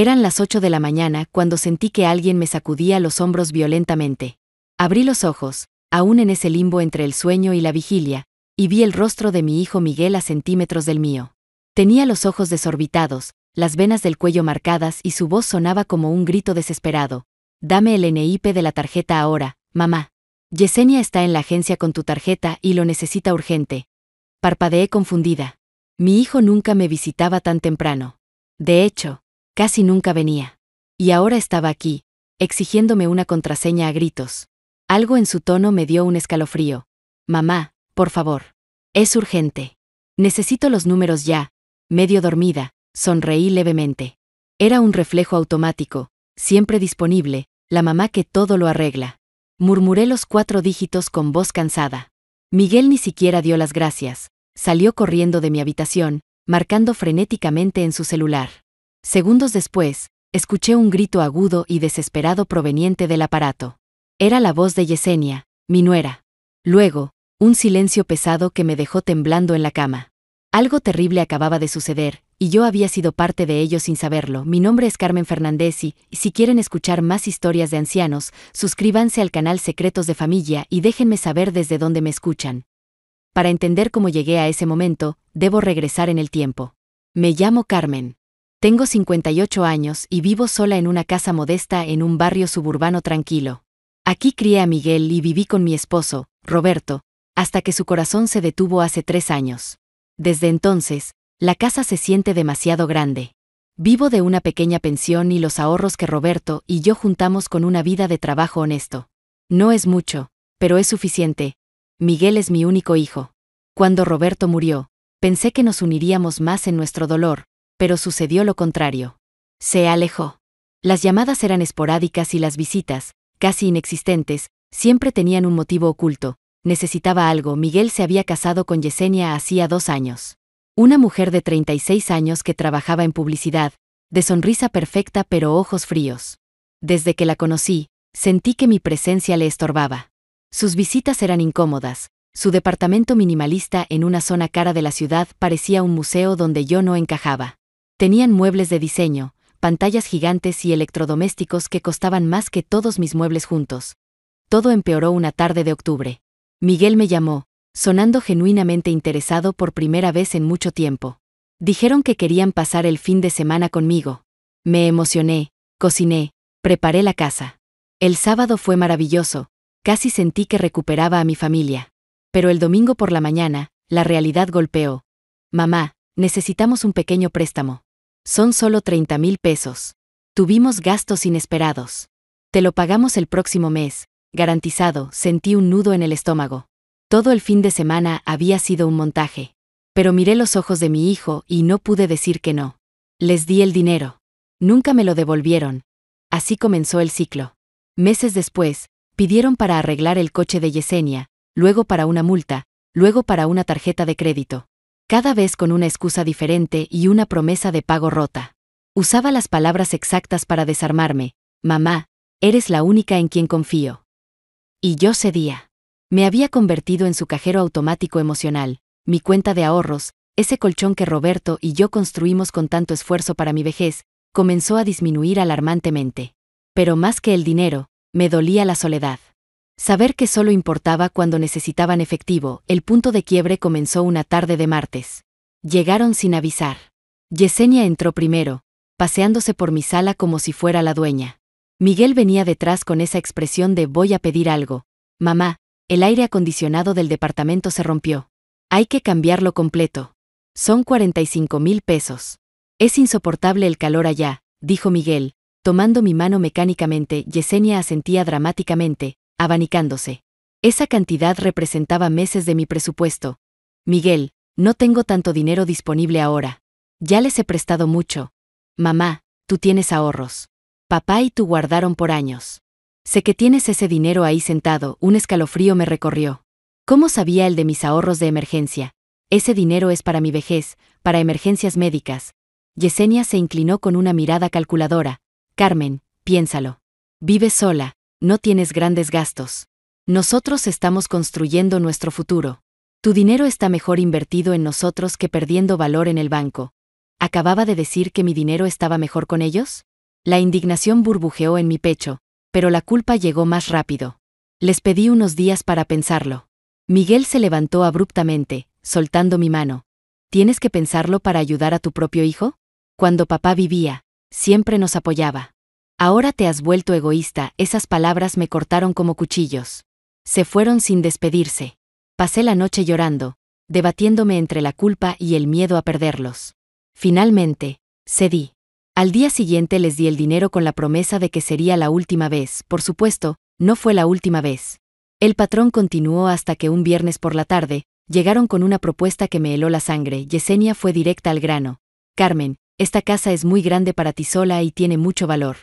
Eran las 8 de la mañana cuando sentí que alguien me sacudía los hombros violentamente. Abrí los ojos, aún en ese limbo entre el sueño y la vigilia, y vi el rostro de mi hijo Miguel a centímetros del mío. Tenía los ojos desorbitados, las venas del cuello marcadas y su voz sonaba como un grito desesperado. «Dame el NIP de la tarjeta ahora, mamá. Yesenia está en la agencia con tu tarjeta y lo necesita urgente». Parpadeé confundida. Mi hijo nunca me visitaba tan temprano. De hecho, casi nunca venía. Y ahora estaba aquí, exigiéndome una contraseña a gritos. Algo en su tono me dio un escalofrío. «Mamá, por favor. Es urgente. Necesito los números ya». Medio dormida, sonreí levemente. Era un reflejo automático, siempre disponible, la mamá que todo lo arregla. Murmuré los 4 dígitos con voz cansada. Miguel ni siquiera dio las gracias. Salió corriendo de mi habitación, marcando frenéticamente en su celular. Segundos después, escuché un grito agudo y desesperado proveniente del aparato. Era la voz de Yesenia, mi nuera. Luego, un silencio pesado que me dejó temblando en la cama. Algo terrible acababa de suceder, y yo había sido parte de ello sin saberlo. Mi nombre es Carmen Fernández y, si quieren escuchar más historias de ancianos, suscríbanse al canal Secretos de Familia y déjenme saber desde dónde me escuchan. Para entender cómo llegué a ese momento, debo regresar en el tiempo. Me llamo Carmen. Tengo 58 años y vivo sola en una casa modesta en un barrio suburbano tranquilo. Aquí crié a Miguel y viví con mi esposo, Roberto, hasta que su corazón se detuvo hace 3 años. Desde entonces, la casa se siente demasiado grande. Vivo de una pequeña pensión y los ahorros que Roberto y yo juntamos con una vida de trabajo honesto. No es mucho, pero es suficiente. Miguel es mi único hijo. Cuando Roberto murió, pensé que nos uniríamos más en nuestro dolor, pero sucedió lo contrario. Se alejó. Las llamadas eran esporádicas y las visitas, casi inexistentes, siempre tenían un motivo oculto. Necesitaba algo. Miguel se había casado con Yesenia hacía 2 años. Una mujer de 36 años que trabajaba en publicidad, de sonrisa perfecta pero ojos fríos. Desde que la conocí, sentí que mi presencia le estorbaba. Sus visitas eran incómodas. Su departamento minimalista en una zona cara de la ciudad parecía un museo donde yo no encajaba. Tenían muebles de diseño, pantallas gigantes y electrodomésticos que costaban más que todos mis muebles juntos. Todo empeoró una tarde de octubre. Miguel me llamó, sonando genuinamente interesado por primera vez en mucho tiempo. Dijeron que querían pasar el fin de semana conmigo. Me emocioné, cociné, preparé la casa. El sábado fue maravilloso, casi sentí que recuperaba a mi familia. Pero el domingo por la mañana, la realidad golpeó. «Mamá, necesitamos un pequeño préstamo. Son solo 30,000 pesos. Tuvimos gastos inesperados. Te lo pagamos el próximo mes. Garantizado». Sentí un nudo en el estómago. Todo el fin de semana había sido un montaje. Pero miré los ojos de mi hijo y no pude decir que no. Les di el dinero. Nunca me lo devolvieron. Así comenzó el ciclo. Meses después, pidieron para arreglar el coche de Yesenia, luego para una multa, luego para una tarjeta de crédito. Cada vez con una excusa diferente y una promesa de pago rota. Usaba las palabras exactas para desarmarme. «Mamá, eres la única en quien confío». Y yo cedía. Me había convertido en su cajero automático emocional, mi cuenta de ahorros, ese colchón que Roberto y yo construimos con tanto esfuerzo para mi vejez, comenzó a disminuir alarmantemente. Pero más que el dinero, me dolía la soledad. Saber que solo importaba cuando necesitaban efectivo. El punto de quiebre comenzó una tarde de martes. Llegaron sin avisar. Yesenia entró primero, paseándose por mi sala como si fuera la dueña. Miguel venía detrás con esa expresión de «voy a pedir algo». «Mamá, el aire acondicionado del departamento se rompió. Hay que cambiarlo completo. Son 45,000 pesos. Es insoportable el calor allá», dijo Miguel, tomando mi mano mecánicamente. Yesenia asentía dramáticamente, abanicándose. Esa cantidad representaba meses de mi presupuesto. «Miguel, no tengo tanto dinero disponible ahora. Ya les he prestado mucho. Mamá, tú tienes ahorros. Papá y tú guardaron por años. Sé que tienes ese dinero ahí sentado». Un escalofrío me recorrió. ¿Cómo sabía él de mis ahorros de emergencia? Ese dinero es para mi vejez, para emergencias médicas. Yesenia se inclinó con una mirada calculadora. «Carmen, piénsalo. Vives sola, no tienes grandes gastos. Nosotros estamos construyendo nuestro futuro. Tu dinero está mejor invertido en nosotros que perdiendo valor en el banco». ¿Acababa de decir que mi dinero estaba mejor con ellos? La indignación burbujeó en mi pecho, pero la culpa llegó más rápido. Les pedí unos días para pensarlo. Miguel se levantó abruptamente, soltando mi mano. ¿Tienes que pensarlo para ayudar a tu propio hijo? Cuando papá vivía, siempre nos apoyaba. Ahora te has vuelto egoísta. Esas palabras me cortaron como cuchillos. Se fueron sin despedirse. Pasé la noche llorando, debatiéndome entre la culpa y el miedo a perderlos. Finalmente, cedí. Al día siguiente les di el dinero con la promesa de que sería la última vez. Por supuesto, no fue la última vez. El patrón continuó hasta que un viernes por la tarde, llegaron con una propuesta que me heló la sangre. Yesenia fue directa al grano. Carmen, esta casa es muy grande para ti sola y tiene mucho valor.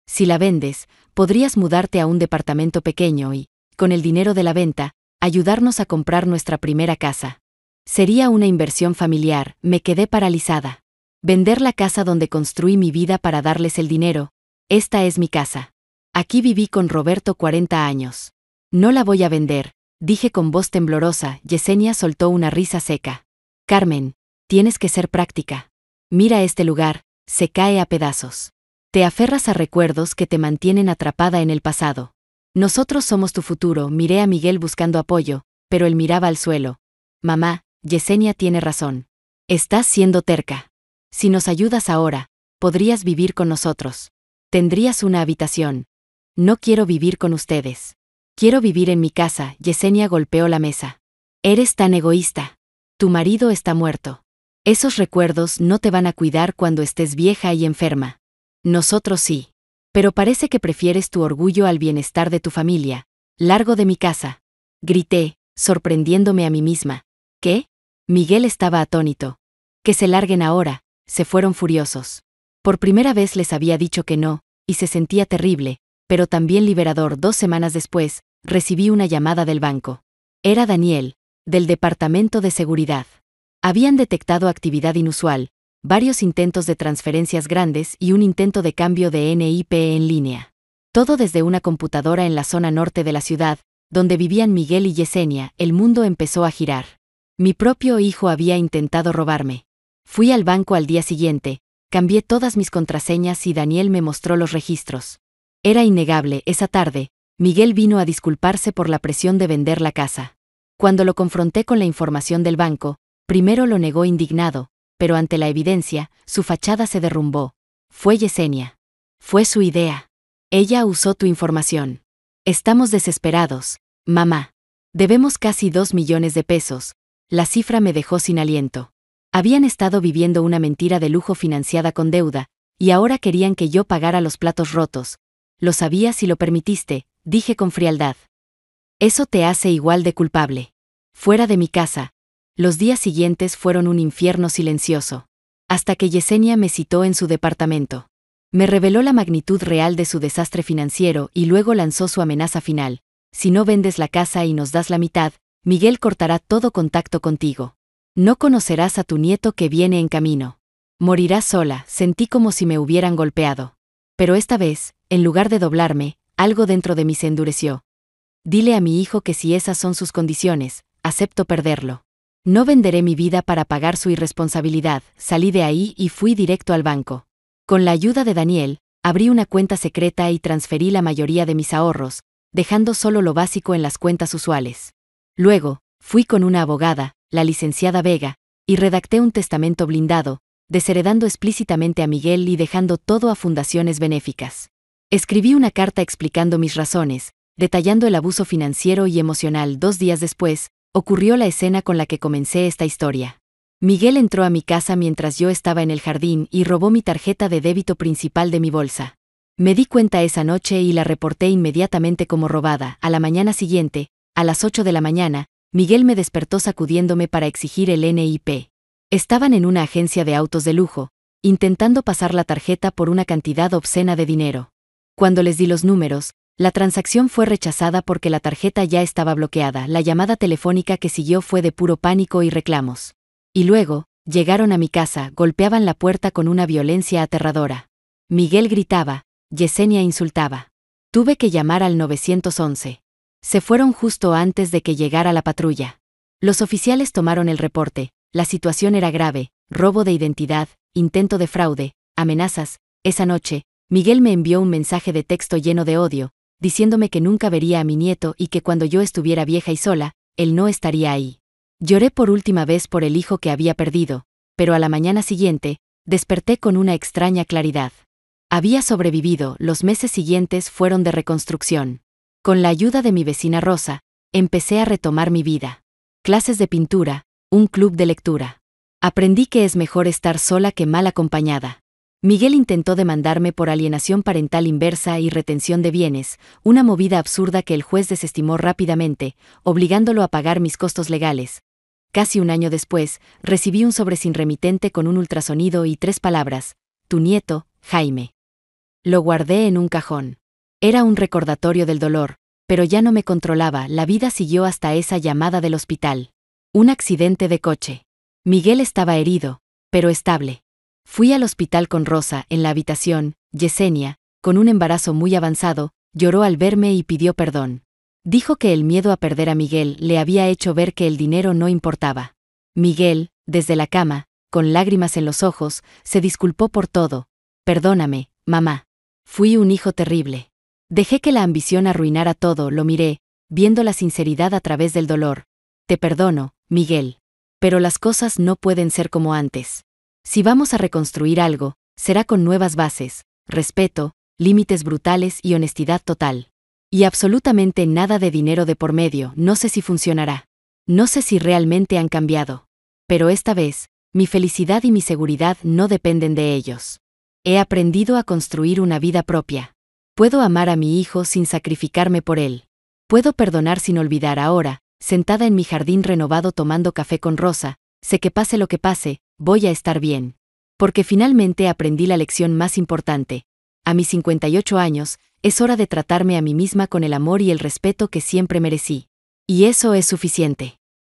Si la vendes, podrías mudarte a un departamento pequeño y, con el dinero de la venta, ayudarnos a comprar nuestra primera casa. Sería una inversión familiar. Me quedé paralizada. Vender la casa donde construí mi vida para darles el dinero. Esta es mi casa. Aquí viví con Roberto 40 años. No la voy a vender, dije con voz temblorosa. Yesenia soltó una risa seca. Carmen, tienes que ser práctica. Mira este lugar, se cae a pedazos. Te aferras a recuerdos que te mantienen atrapada en el pasado. Nosotros somos tu futuro. Miré a Miguel buscando apoyo, pero él miraba al suelo. Mamá, Yesenia tiene razón. Estás siendo terca. Si nos ayudas ahora, podrías vivir con nosotros. Tendrías una habitación. No quiero vivir con ustedes. Quiero vivir en mi casa. Yesenia golpeó la mesa. Eres tan egoísta. Tu marido está muerto. Esos recuerdos no te van a cuidar cuando estés vieja y enferma. Nosotros sí. Pero parece que prefieres tu orgullo al bienestar de tu familia. Largo de mi casa. Grité, sorprendiéndome a mí misma. ¿Qué? Miguel estaba atónito. Que se larguen ahora. Se fueron furiosos. Por primera vez les había dicho que no, y se sentía terrible, pero también liberador. 2 semanas después, recibí una llamada del banco. Era Daniel, del Departamento de Seguridad. Habían detectado actividad inusual, varios intentos de transferencias grandes y un intento de cambio de NIP en línea. Todo desde una computadora en la zona norte de la ciudad, donde vivían Miguel y Yesenia. El mundo empezó a girar. Mi propio hijo había intentado robarme. Fui al banco al día siguiente, cambié todas mis contraseñas y Daniel me mostró los registros. Era innegable. Esa tarde, Miguel vino a disculparse por la presión de vender la casa. Cuando lo confronté con la información del banco, primero lo negó indignado, pero ante la evidencia, su fachada se derrumbó. Fue Yesenia. Fue su idea. Ella usó tu información. Estamos desesperados, mamá. Debemos casi 2 millones de pesos. La cifra me dejó sin aliento. Habían estado viviendo una mentira de lujo financiada con deuda, y ahora querían que yo pagara los platos rotos. Lo sabías y lo permitiste, dije con frialdad. Eso te hace igual de culpable. Fuera de mi casa. Los días siguientes fueron un infierno silencioso. Hasta que Yesenia me citó en su departamento. Me reveló la magnitud real de su desastre financiero y luego lanzó su amenaza final. Si no vendes la casa y nos das la mitad, Miguel cortará todo contacto contigo. No conocerás a tu nieto que viene en camino. Morirás sola. Sentí como si me hubieran golpeado. Pero esta vez, en lugar de doblarme, algo dentro de mí se endureció. Dile a mi hijo que si esas son sus condiciones, acepto perderlo. No venderé mi vida para pagar su irresponsabilidad. Salí de ahí y fui directo al banco. Con la ayuda de Daniel, abrí una cuenta secreta y transferí la mayoría de mis ahorros, dejando solo lo básico en las cuentas usuales. Luego, fui con una abogada, la licenciada Vega, y redacté un testamento blindado, desheredando explícitamente a Miguel y dejando todo a fundaciones benéficas. Escribí una carta explicando mis razones, detallando el abuso financiero y emocional. 2 días después, ocurrió la escena con la que comencé esta historia. Miguel entró a mi casa mientras yo estaba en el jardín y robó mi tarjeta de débito principal de mi bolsa. Me di cuenta esa noche y la reporté inmediatamente como robada. A la mañana siguiente, a las 8 de la mañana, Miguel me despertó sacudiéndome para exigir el NIP. Estaban en una agencia de autos de lujo, intentando pasar la tarjeta por una cantidad obscena de dinero. Cuando les di los números, la transacción fue rechazada porque la tarjeta ya estaba bloqueada. La llamada telefónica que siguió fue de puro pánico y reclamos. Y luego, llegaron a mi casa, golpeaban la puerta con una violencia aterradora. Miguel gritaba, Yesenia insultaba. Tuve que llamar al 911. Se fueron justo antes de que llegara la patrulla. Los oficiales tomaron el reporte. La situación era grave: robo de identidad, intento de fraude, amenazas. Esa noche, Miguel me envió un mensaje de texto lleno de odio, diciéndome que nunca vería a mi nieto y que cuando yo estuviera vieja y sola, él no estaría ahí. Lloré por última vez por el hijo que había perdido, pero a la mañana siguiente, desperté con una extraña claridad. Había sobrevivido, los meses siguientes fueron de reconstrucción. Con la ayuda de mi vecina Rosa, empecé a retomar mi vida. Clases de pintura, un club de lectura. Aprendí que es mejor estar sola que mal acompañada. Miguel intentó demandarme por alienación parental inversa y retención de bienes, una movida absurda que el juez desestimó rápidamente, obligándolo a pagar mis costos legales. Casi un año después, recibí un sobre sin remitente con un ultrasonido y 3 palabras: tu nieto, Jaime. Lo guardé en un cajón. Era un recordatorio del dolor, pero ya no me controlaba, la vida siguió hasta esa llamada del hospital. Un accidente de coche. Miguel estaba herido, pero estable. Fui al hospital con Rosa, en la habitación. Yesenia, con un embarazo muy avanzado, lloró al verme y pidió perdón. Dijo que el miedo a perder a Miguel le había hecho ver que el dinero no importaba. Miguel, desde la cama, con lágrimas en los ojos, se disculpó por todo. Perdóname, mamá. Fui un hijo terrible. Dejé que la ambición arruinara todo, lo miré, viendo la sinceridad a través del dolor. Te perdono, Miguel. Pero las cosas no pueden ser como antes. Si vamos a reconstruir algo, será con nuevas bases, respeto, límites brutales y honestidad total. Y absolutamente nada de dinero de por medio, no sé si funcionará. No sé si realmente han cambiado. Pero esta vez, mi felicidad y mi seguridad no dependen de ellos. He aprendido a construir una vida propia. Puedo amar a mi hijo sin sacrificarme por él. Puedo perdonar sin olvidar ahora, sentada en mi jardín renovado tomando café con Rosa, sé que pase lo que pase, voy a estar bien. Porque finalmente aprendí la lección más importante. A mis 58 años, es hora de tratarme a mí misma con el amor y el respeto que siempre merecí. Y eso es suficiente.